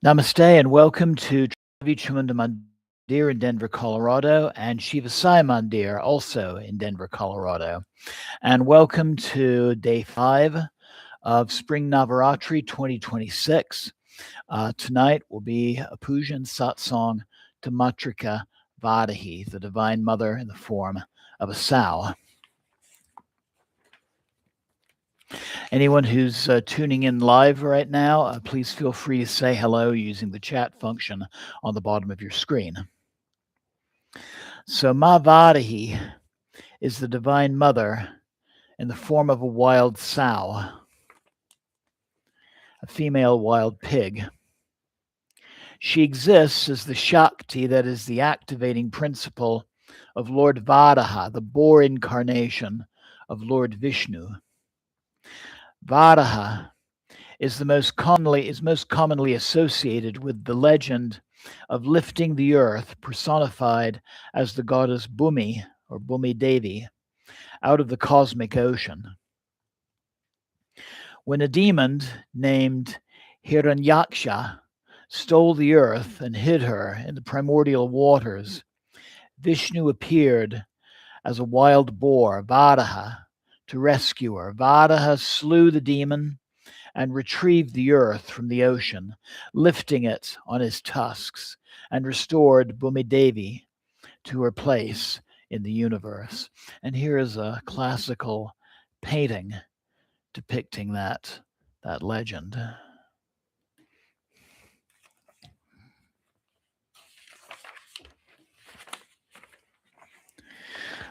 Namaste and welcome to Chamunda Mandir in Denver, Colorado, and Shiva Sai Mandir also in Denver, Colorado. And welcome to day 5 of Spring Navaratri 2026. Tonight will be a Puja and Satsang to Matrika Varahi, the Divine Mother in the form of a sow. Anyone who's tuning in live right now, please feel free to say hello using the chat function on the bottom of your screen. So Ma Varahi is the Divine Mother in the form of a wild sow, a female wild pig. She exists as the Shakti, that is the activating principle of Lord Varaha, the boar incarnation of Lord Vishnu. Varaha is most commonly associated with the legend of lifting the earth, personified as the goddess Bhumi or Bhumi Devi, out of the cosmic ocean. When a demon named Hiranyaksha stole the earth and hid her in the primordial waters, Vishnu appeared as a wild boar, Varaha, to rescue her. Varaha slew the demon and retrieved the earth from the ocean, lifting it on his tusks, and restored Bhumi Devi to her place in the universe. And here is a classical painting depicting that legend.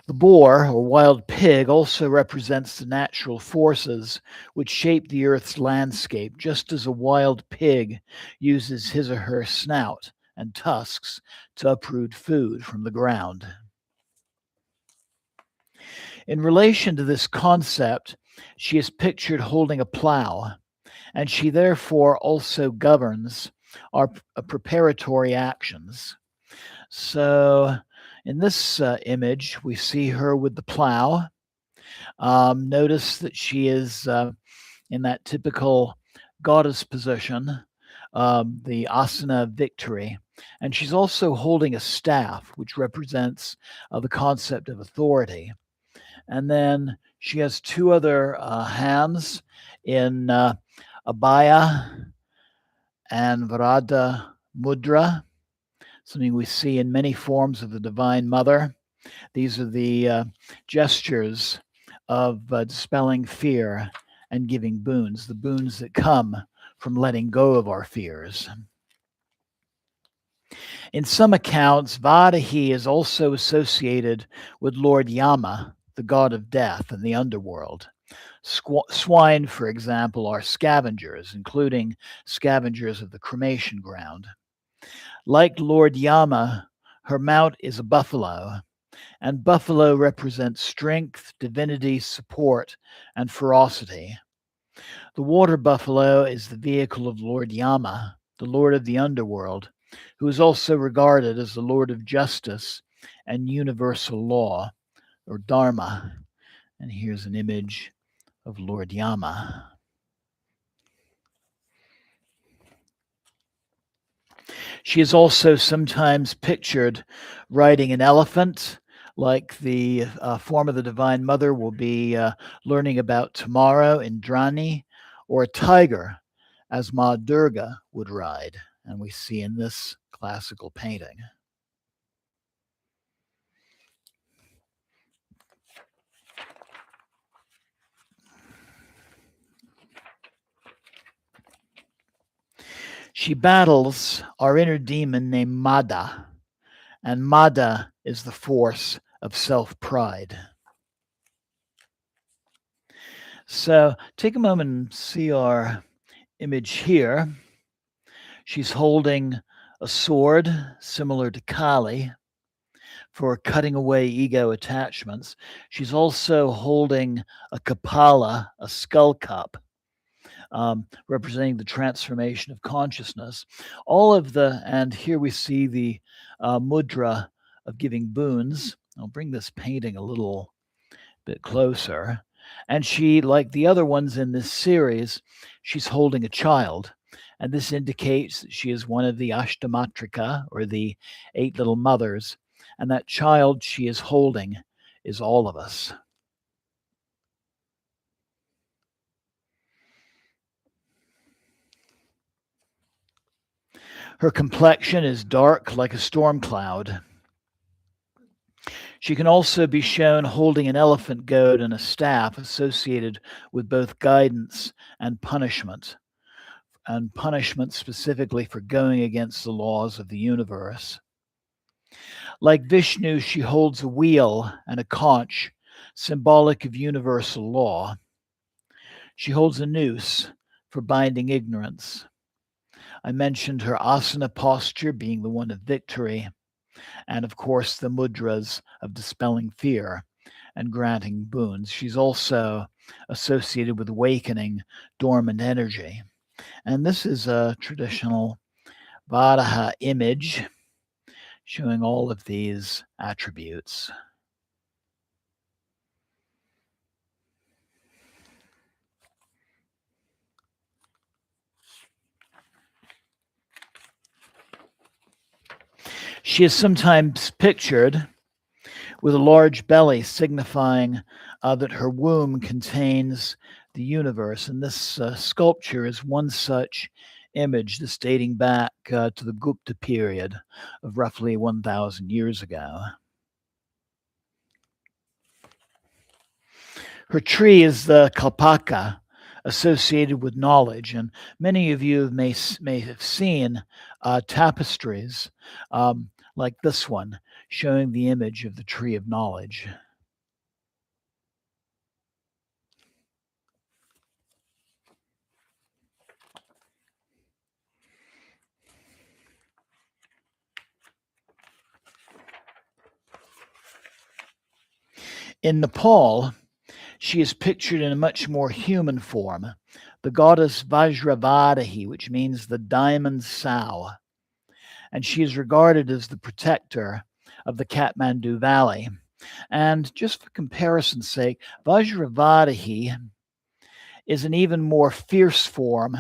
The boar, or wild pig, also represents the natural forces which shape the earth's landscape, just as a wild pig uses his or her snout and tusks to uproot food from the ground. In relation to this concept, she is pictured holding a plow, and she therefore also governs our preparatory actions. So in this image, we see her with the plow. Notice that she is in that typical goddess position, the asana of victory. And she's also holding a staff, which represents the concept of authority. And then she has two other hands in Abhaya and Vrata Mudra, something we see in many forms of the Divine Mother. These are the gestures of dispelling fear and giving boons, the boons that come from letting go of our fears. In some accounts, Varahi is also associated with Lord Yama, the god of death and the underworld. Swine, for example, are scavengers, including scavengers of the cremation ground. Like Lord Yama, her mount is a buffalo, and buffalo represents strength, divinity, support, and ferocity. The water buffalo is the vehicle of Lord Yama, the lord of the underworld, who is also regarded as the lord of justice and universal law, or Dharma. And here's an image of Lord Yama. She is also sometimes pictured riding an elephant, like the form of the Divine Mother will be learning about tomorrow in Drani, or a tiger, as Ma Durga would ride, and we see in this classical painting. She battles our inner demon named Mada, and Mada is the force of self-pride. So take a moment and see our image here. She's holding a sword similar to Kali for cutting away ego attachments. She's also holding a kapala, a skull cup, representing the transformation of consciousness. And here we see the mudra of giving boons. I'll bring this painting a little bit closer. And she, like the other ones in this series, she's holding a child. And this indicates that she is one of the Ashtamatrika, or the 8 little mothers, and that child she is holding is all of us. Her complexion is dark like a storm cloud. She can also be shown holding an elephant goad and a staff associated with both guidance and punishment specifically for going against the laws of the universe. Like Vishnu, she holds a wheel and a conch, symbolic of universal law. She holds a noose for binding ignorance. I mentioned her asana posture being the one of victory, and of course the mudras of dispelling fear and granting boons. She's also associated with awakening dormant energy. And this is a traditional Varahi image showing all of these attributes. She is sometimes pictured with a large belly, signifying that her womb contains the universe. And this sculpture is one such image, this dating back to the Gupta period of roughly 1,000 years ago. Her tree is the kalpaka, associated with knowledge, and many of you may have seen tapestries like this one, showing the image of the tree of knowledge. In Nepal, she is pictured in a much more human form, the goddess Vajravarahi, which means the diamond sow. And she is regarded as the protector of the Kathmandu Valley. And just for comparison's sake, Vajravarahi is an even more fierce form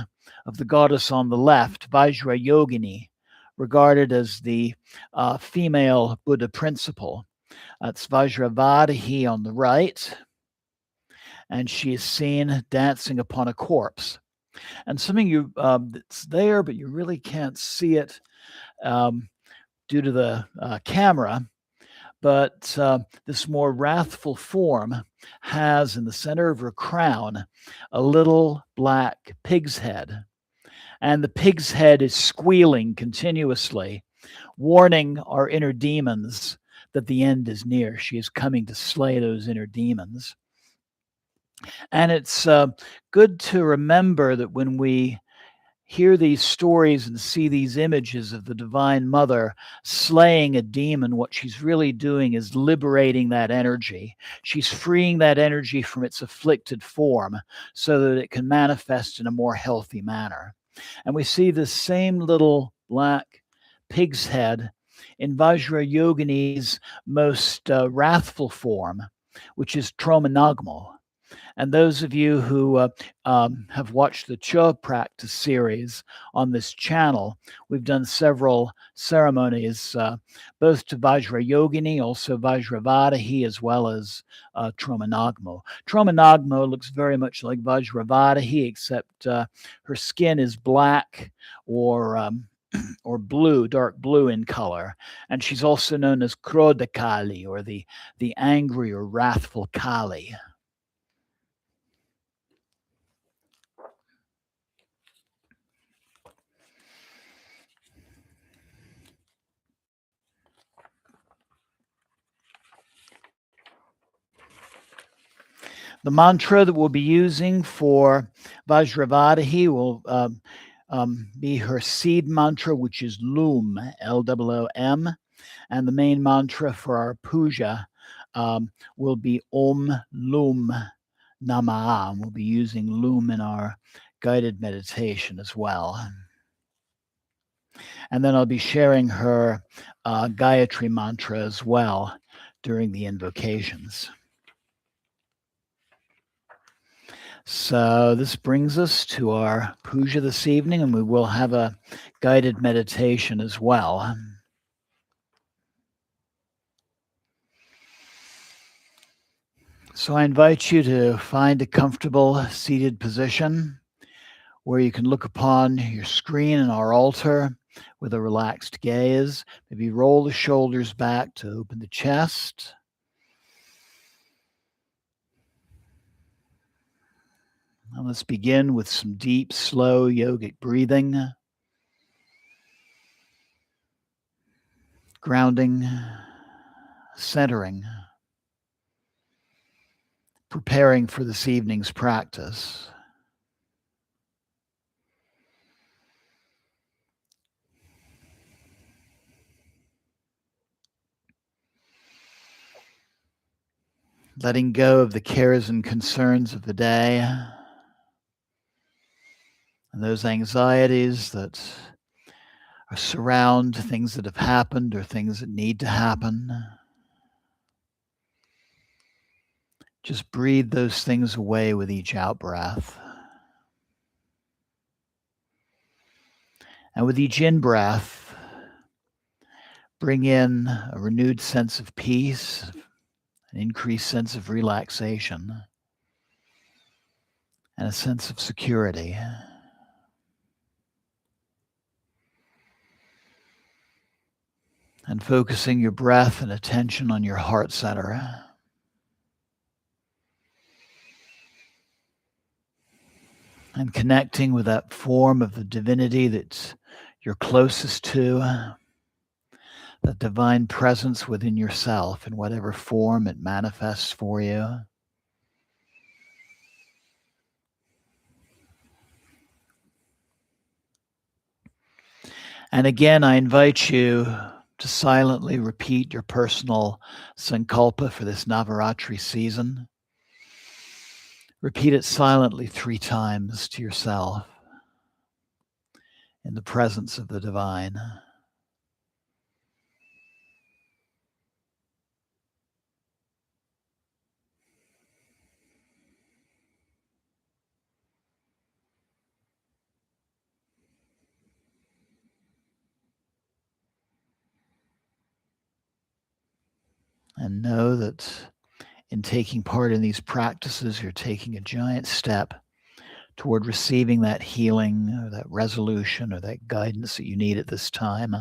of the goddess on the left, Vajrayogini, regarded as the female Buddha principle. That's Vajravarahi on the right, and she is seen dancing upon a corpse. And something that's there, but you really can't see it due to the camera. But this more wrathful form has in the center of her crown a little black pig's head. And the pig's head is squealing continuously, warning our inner demons that the end is near. She is coming to slay those inner demons. And it's good to remember that when we hear these stories and see these images of the Divine Mother slaying a demon, what she's really doing is liberating that energy. She's freeing that energy from its afflicted form so that it can manifest in a more healthy manner. And we see this same little black pig's head in Vajrayogini's most wrathful form, which is Tromanagmo. And those of you who have watched the Cho practice series on this channel, we've done several ceremonies, both to Vajrayogini, also Vajravarahi, as well as Tromanagmo. Tromanagmo looks very much like Vajravarahi, except her skin is black or blue, dark blue in color. And she's also known as Krodha Kali, or the angry or wrathful Kali. The mantra that we'll be using for Vajravarahi will be her seed mantra, which is LOOM, L-O-O-M. And the main mantra for our puja will be AUM LOOM Namaha. We'll be using LOOM in our guided meditation as well. And then I'll be sharing her Gayatri mantra as well during the invocations. So this brings us to our puja this evening, and we will have a guided meditation as well. So I invite you to find a comfortable seated position where you can look upon your screen and our altar with a relaxed gaze. Maybe roll the shoulders back to open the chest. And let's begin with some deep, slow yogic breathing, grounding, centering, preparing for this evening's practice. Letting go of the cares and concerns of the day and those anxieties that surround things that have happened or things that need to happen. Just breathe those things away with each out breath. And with each in breath, bring in a renewed sense of peace, an increased sense of relaxation, and a sense of security. And focusing your breath and attention on your heart center. And connecting with that form of the divinity that you're closest to, that divine presence within yourself in whatever form it manifests for you. And again, I invite you to silently repeat your personal sankalpa for this Navaratri season. Repeat it silently 3 times to yourself in the presence of the divine. And know that in taking part in these practices, you're taking a giant step toward receiving that healing or that resolution or that guidance that you need at this time,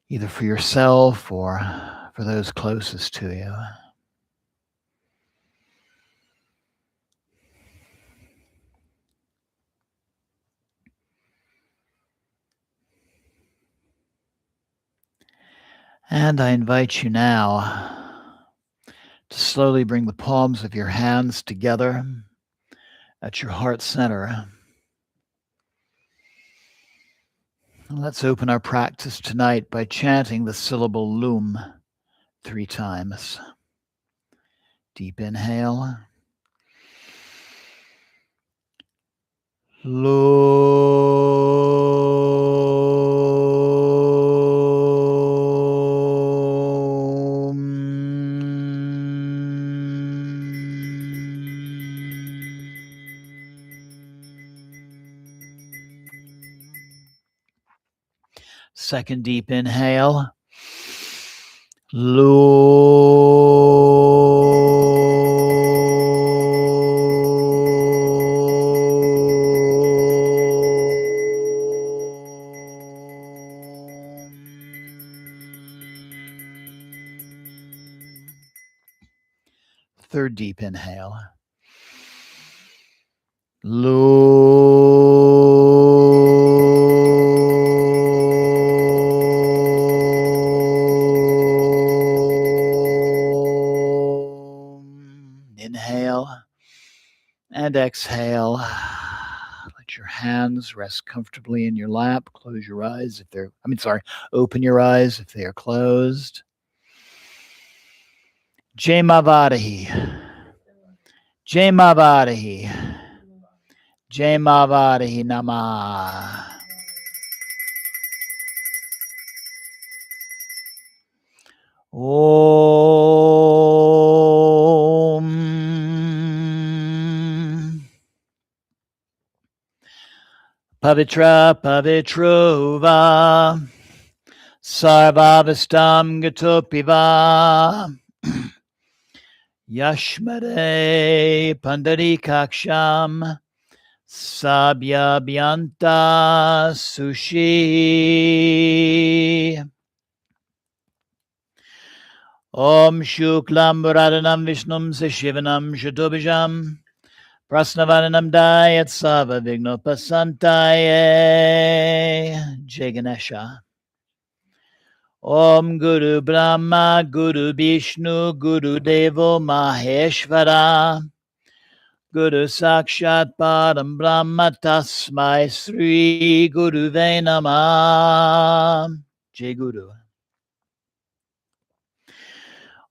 either for yourself or for those closest to you. And I invite you now to slowly bring the palms of your hands together at your heart center. And let's open our practice tonight by chanting the syllable LOOM 3 times. Deep inhale. Second deep inhale. Third deep inhale. Inhale and exhale. Let your hands rest comfortably in your lap. Close your eyes if they're, open your eyes if they are closed. Jai Varahi. Jai Varahi. Jai Varahi Namaha. Om Pavitra Pavitrova Sarvavastam Gatopiva Yashmade Pandarikaksham Sabhyabhyanta Sushi Om Shuklam Varadhanam Vishnum Sashivanam Shatobhijam Prasnavanam Dayat Sava Vignopasantaye Jai Ganesha. Om Guru Brahma Guru Vishnu Guru Devo Maheshvara Guru Sakshat Param Brahma Tasmai Sri Guru Namah. Jai Guru.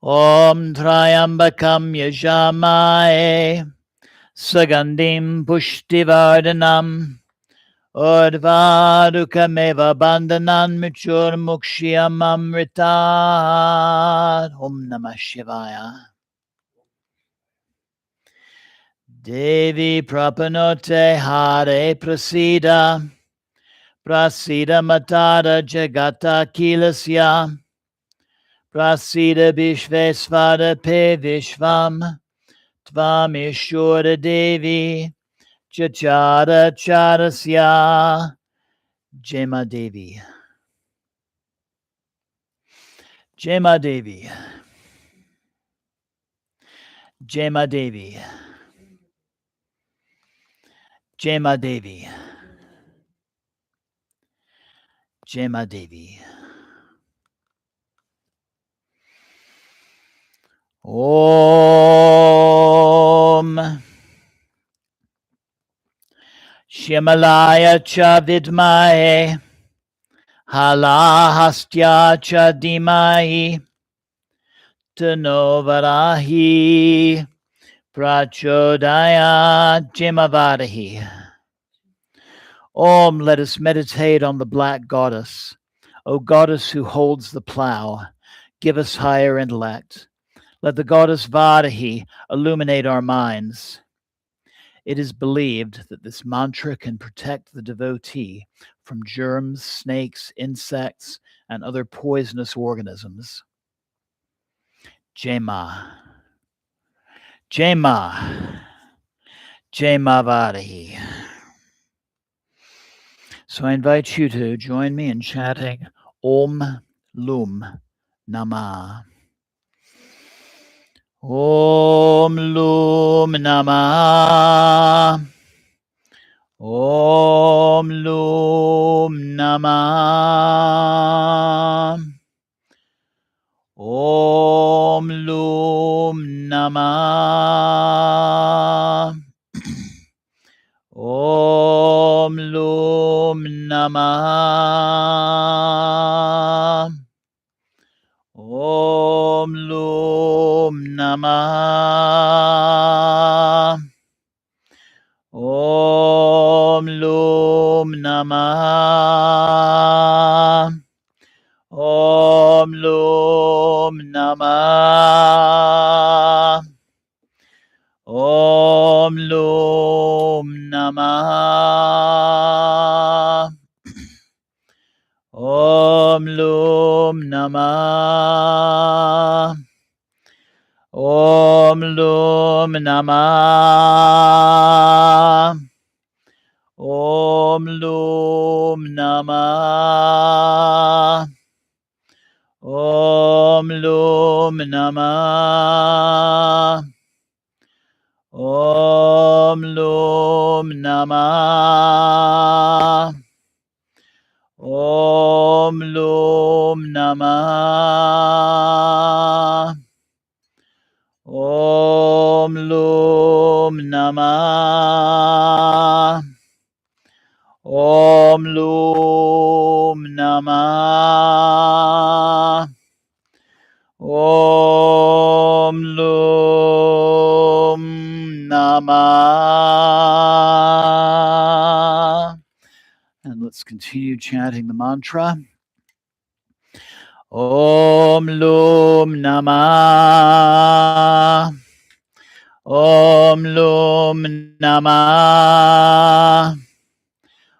Om Triambakam Yajamaye Sagandim Pushtivardhanam Udvadukameva Bandhanan Michur Mukshiyam Amritat. Om Namah Shivaya. Devi Prapanote Hare Prasida Prasida Matara Jagata Kilasya Prasida Vishvesvara Pe Vishvam Tvamishura Devi Chachara Charasya. Jema Devi. Jema Devi. Jema Devi. Jema Devi. Jema Devi. Om Shimalaya cha vidmahe Halahastya cha dhimai Tano Varahi Prachodaya Varahi. Om, let us meditate on the black goddess. O goddess who holds the plow, give us higher intellect. Let the goddess Varahi illuminate our minds. It is believed that this mantra can protect the devotee from germs, snakes, insects, and other poisonous organisms. Jema. Jema. Jema Varahi. So I invite you to join me in chanting Om Loom Namaha. Om Loom Namaha. Om Loom Namaha. Om Loom Namaha. Om Loom Namaha. Om Loom Namaha. Om Loom Namaha. Om Loom Namaha. Om Loom Namaha. Om Loom Namaha. Om Loom Namaha. Om Loom Namaha. Om Loom Namaha. Om Loom Namaha. Om Loom Namaha. Om Loom Namaha. Om Loom Namaha. Om Loom Namaha. And let's continue chanting the mantra. Om Loom Namaha. Om Loom Namaha.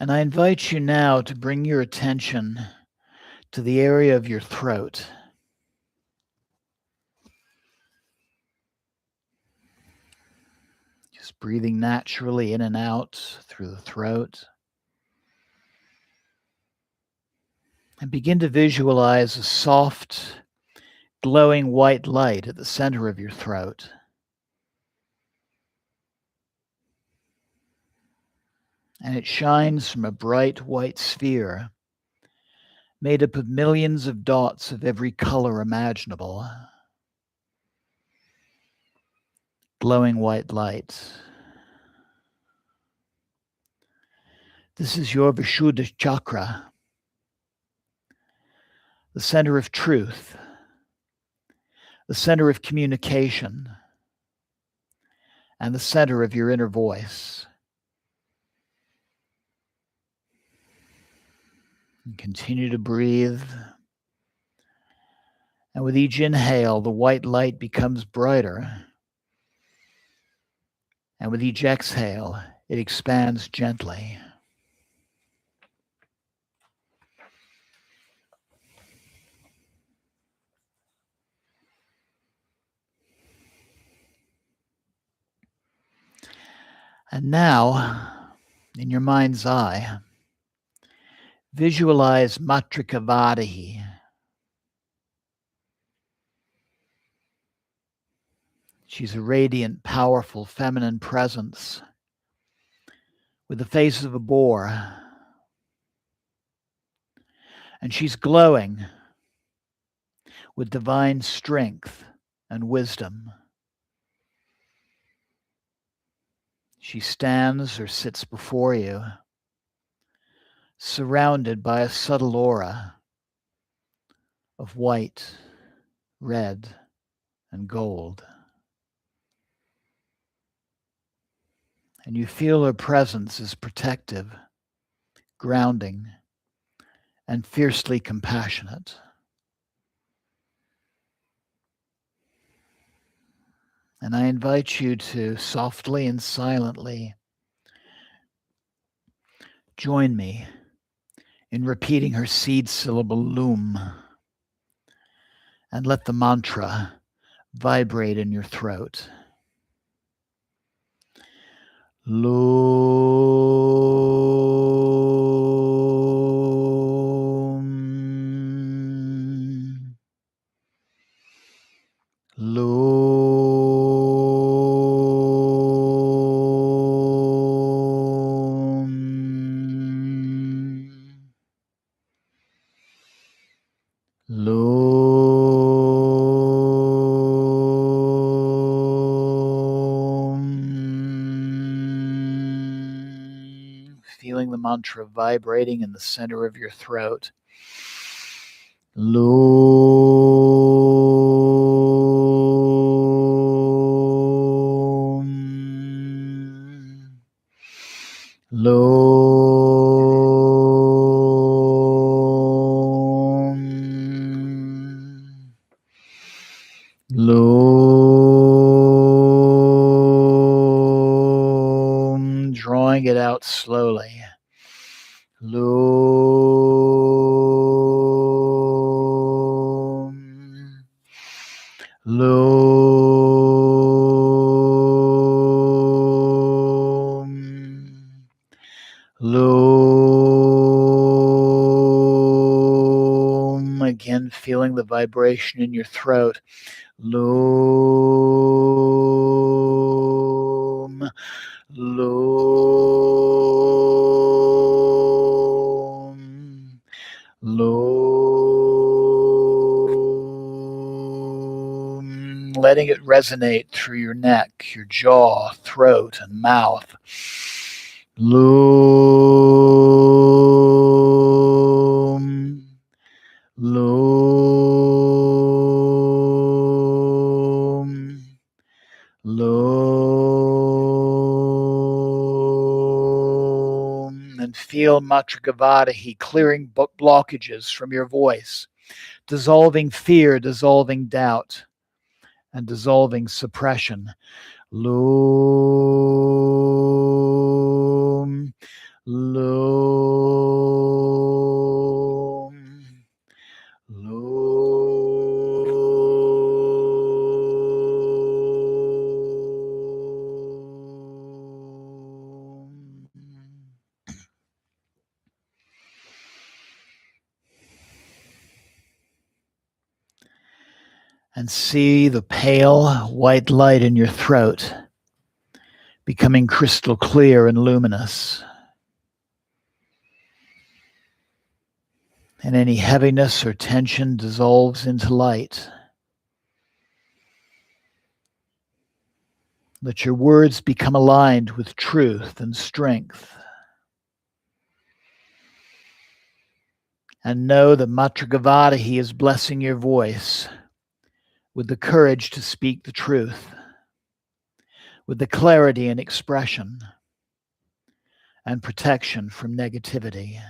And I invite you now to bring your attention to the area of your throat. Just breathing naturally in and out through the throat. And begin to visualize a soft, glowing white light at the center of your throat. And it shines from a bright white sphere made up of millions of dots of every color imaginable. Glowing white light. This is your Vishuddha chakra, the center of truth, the center of communication, and the center of your inner voice. And continue to breathe. And with each inhale, the white light becomes brighter. And with each exhale, it expands gently. And now, in your mind's eye, visualize Matrika Varahi. She's a radiant, powerful, feminine presence with the face of a boar. And she's glowing with divine strength and wisdom. She stands or sits before you, surrounded by a subtle aura of white, red, and gold. And you feel her presence is protective, grounding, and fiercely compassionate. And I invite you to softly and silently join me in repeating her seed syllable loom, and let the mantra vibrate in your throat. Loom. Loom. Loom. Feeling the mantra vibrating in the center of your throat. Loom. Loom. Loom. Drawing it out slowly. Loom. Loom. Loom. Again, feeling the vibration in your throat. Loom. Loom. Loom. Letting it resonate through your neck, your jaw, throat, and mouth. Loom. Loom. Loom. And feel Matrika Varahi clearing blockages from your voice, dissolving fear, dissolving doubt, and dissolving suppression. Loom. Loom. and see the pale white light in your throat becoming crystal clear and luminous. And any heaviness or tension dissolves into light. Let your words become aligned with truth and strength. And know that Matrika Varahi is blessing your voice with the courage to speak the truth, with the clarity and expression, and protection from negativity.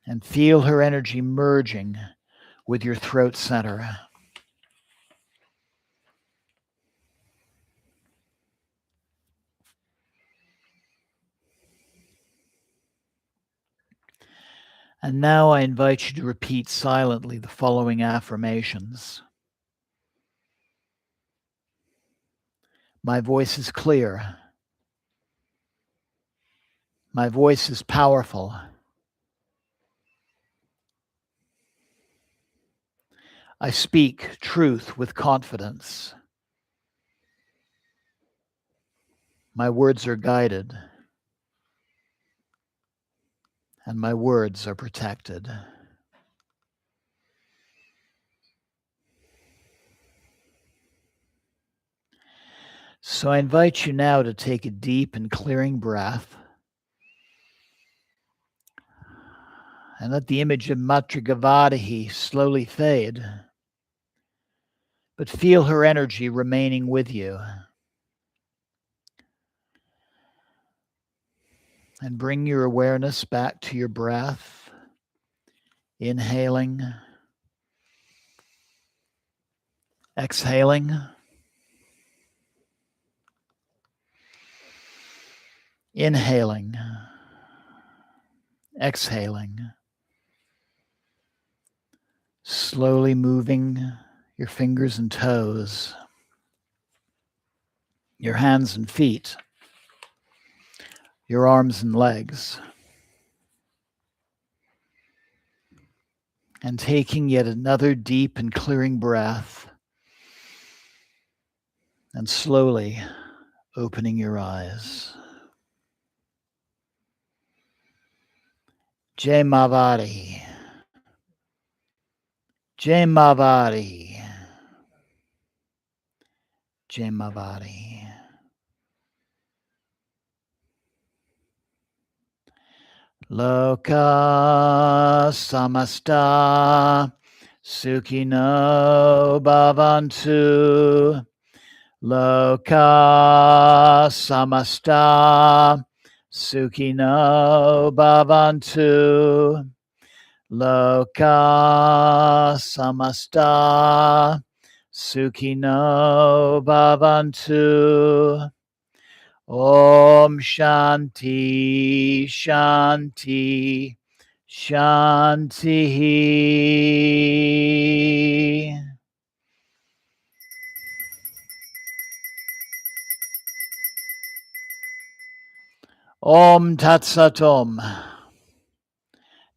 And feel her energy merging with your throat center. And now I invite you to repeat silently the following affirmations. My voice is clear. My voice is powerful. I speak truth with confidence. My words are guided, and my words are protected. So I invite you now to take a deep and clearing breath and let the image of Matrika Varahi slowly fade, but feel her energy remaining with you. And bring your awareness back to your breath, inhaling, exhaling, inhaling, exhaling, slowly moving your fingers and toes, your hands and feet, your arms and legs, and taking yet another deep and clearing breath, and slowly opening your eyes. Jai Mavari, Jai Mavari, Jai Mavari. Loka samasta sukhino bhavantu. Loka samasta sukhino bhavantu. Loka samasta sukhino bhavantu. Om Shanti Shanti Shanti. Om Tat Sat Om.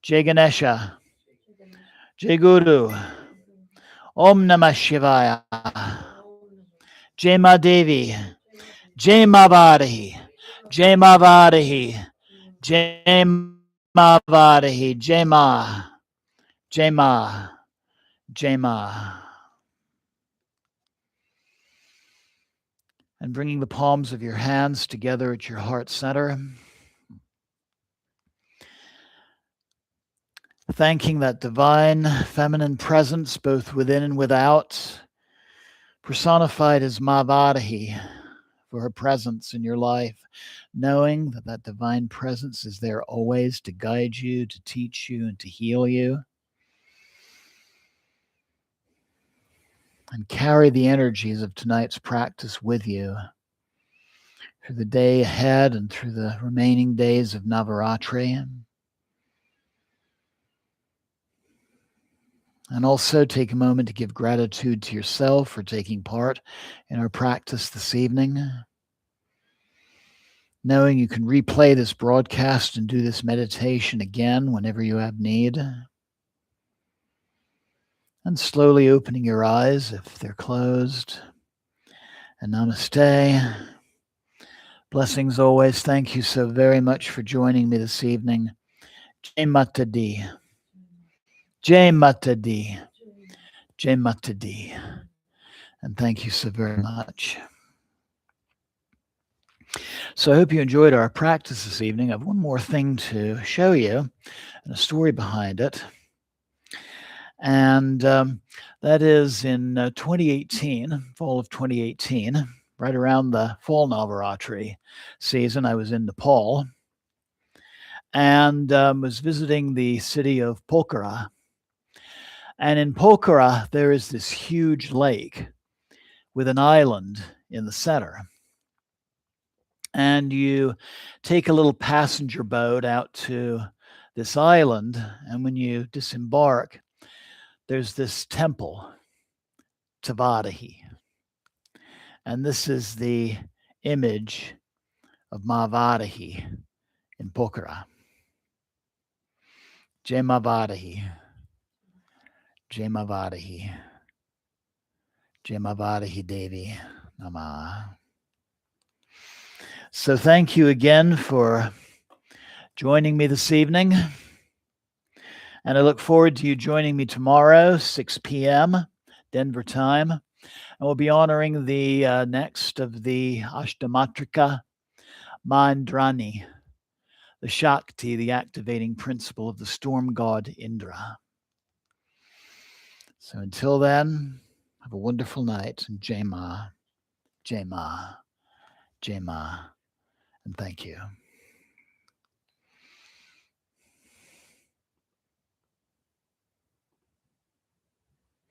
Jai Ganesha, Jai Guru, Om Namah Shivaya, Jai Ma Devi, Jai Ma Varahi, Jai Ma Varahi, Jai Ma Varahi, Jai Ma, Jai Ma, Jai Ma. And bringing the palms of your hands together at your heart center, thanking that divine feminine presence both within and without, personified as Ma Varahi, for her presence in your life, knowing that that divine presence is there always to guide you, to teach you, and to heal you. And carry the energies of tonight's practice with you through the day ahead and through the remaining days of Navaratri. And also take a moment to give gratitude to yourself for taking part in our practice this evening, knowing you can replay this broadcast and do this meditation again whenever you have need. And slowly opening your eyes if they're closed. And namaste. Blessings always. Thank you so very much for joining me this evening. Jai Mata Di. Jai Mata Di. Jai Mata Di. And thank you so very much. So I hope you enjoyed our practice this evening. I have one more thing to show you and a story behind it. And that is in 2018, fall of 2018, right around the fall Navaratri season. I was in Nepal and was visiting the city of Pokhara. And in Pokhara, there is this huge lake with an island in the center. And you take a little passenger boat out to this island, and when you disembark, there's this temple to Varahi. And this is the image of Ma Varahi in Pokhara. Jai Ma Varahi. Jai Ma Varahi. Jai Ma Varahi Devi Namaha. So thank you again for joining me this evening. And I look forward to you joining me tomorrow, 6 p.m. Denver time. And we'll be honoring the next of the Matrika, Mandrani, the Shakti, the activating principle of the storm god Indra. So until then, have a wonderful night. And Jai Ma, Jai Ma, Jai Ma, and thank you.